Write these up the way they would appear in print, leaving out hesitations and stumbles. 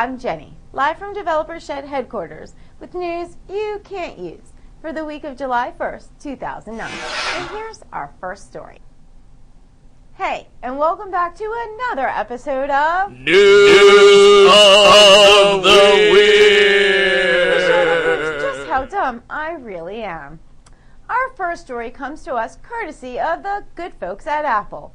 I'm Jenny, live from Developer Shed headquarters with news you can't use for the week of July 1st, 2009. And here's our first story. Hey, and welcome back to another episode of News of the Week! The show that proves just how dumb I really am. Our first story comes to us courtesy of the good folks at Apple.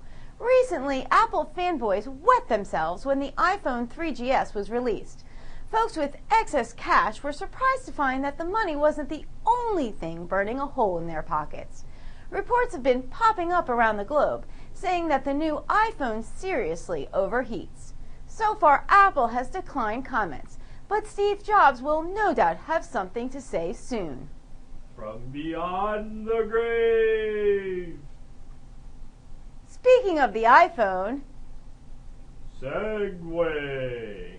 Recently, Apple fanboys wet themselves when the iPhone 3GS was released. Folks with excess cash were surprised to find that the money wasn't the only thing burning a hole in their pockets. Reports have been popping up around the globe saying that the new iPhone seriously overheats. So far, Apple has declined comments, but Steve Jobs will no doubt have something to say soon. From beyond the grave. Speaking of the iPhone, Segway.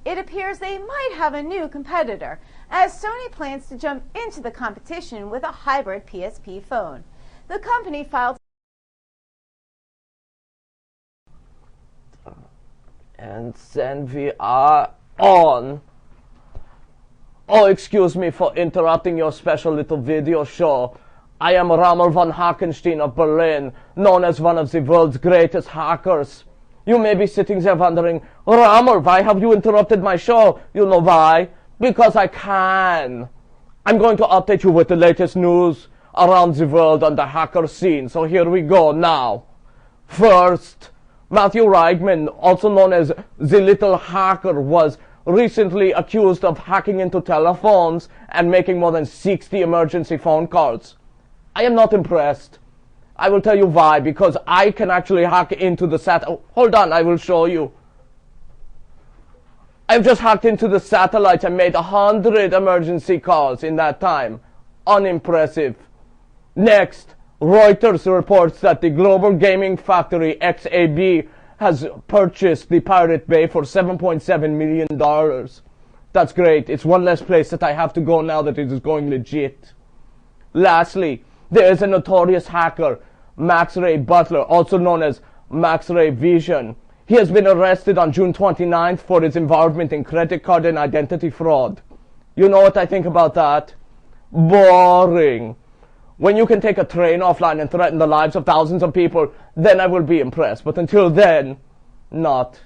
it appears they might have a new competitor, as Sony plans to jump into the competition with a hybrid PSP phone. The company filed. And then we are on. Oh, excuse me for interrupting your special little video show. I am Rommel von Hackenstein of Berlin, known as one of the world's greatest hackers. You may be sitting there wondering, Rommel, why have you interrupted my show? You know why? Because I can. I'm going to update you with the latest news around the world on the hacker scene. So here we go now. First, Matthew Reichman, also known as the Little Hacker, was recently accused of hacking into telephones and making more than 60 emergency phone calls. I am not impressed. I will tell you why, because I can actually hack into the hold on, I will show you. I've just hacked into the satellite and made 100 emergency calls in that time. Unimpressive. Next, Reuters reports that the global gaming factory XAB has purchased the Pirate Bay for $7.7 million. That's great. It's one less place that I have to go now that it is going legit. Lastly, there is a notorious hacker, Max Ray Butler, also known as Max Ray Vision. He has been arrested on June 29th for his involvement in credit card and identity fraud. You know what I think about that? Boring. When you can take a train offline and threaten the lives of thousands of people, then I will be impressed. But until then, not.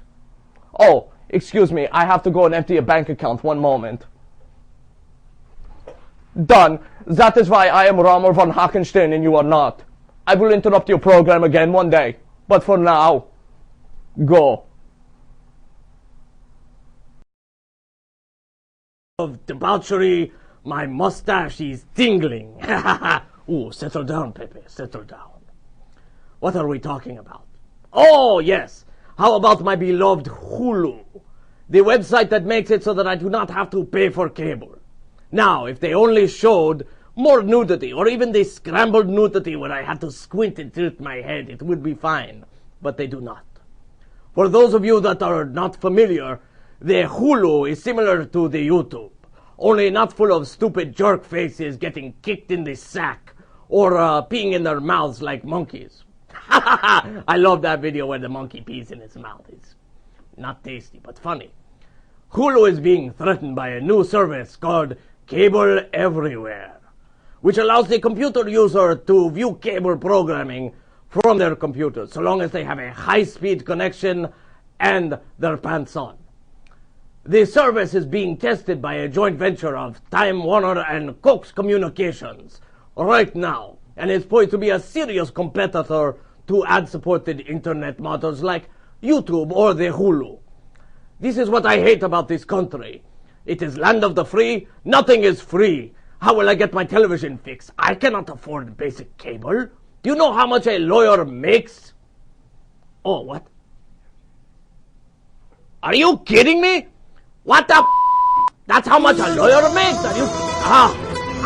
Oh, excuse me, I have to go and empty a bank account. One moment. Done. That is why I am Rommel von Hackenstein and you are not. I will interrupt your program again one day. But for now, go. Of debauchery, my mustache is tingling. Ooh, settle down, Pepe, settle down. What are we talking about? Oh, yes. How about my beloved Hulu? The website that makes it so that I do not have to pay for cable. Now, if they only showed more nudity, or even the scrambled nudity where I had to squint and tilt my head, it would be fine. But they do not. For those of you that are not familiar, the Hulu is similar to the YouTube, only not full of stupid jerk faces getting kicked in the sack or peeing in their mouths like monkeys. I love that video where the monkey pees in his mouth. It's not tasty, but funny. Hulu is being threatened by a new service called Cable Everywhere, which allows the computer user to view cable programming from their computer, so long as they have a high-speed connection and their pants on. The service is being tested by a joint venture of Time Warner and Cox Communications right now, and is poised to be a serious competitor to ad-supported internet models like YouTube or the Hulu. This is what I hate about this country. It is land of the free. Nothing is free. How will I get my television fixed? I cannot afford basic cable. Do you know how much a lawyer makes? Oh, what? Are you kidding me? What the That's how much a lawyer makes? Are you...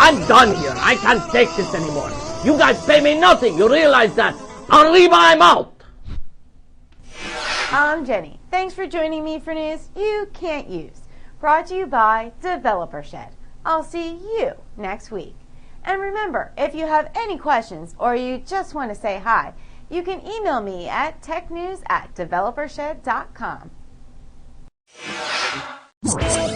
I'm done here. I can't take this anymore. You guys pay me nothing. You realize that? I'll leave. I'm out. I'm Jenny. Thanks for joining me for news you can't use. Brought to you by Developer Shed. I'll see you next week. And remember, if you have any questions or you just want to say hi, you can email me at technews@developershed.com. Bye.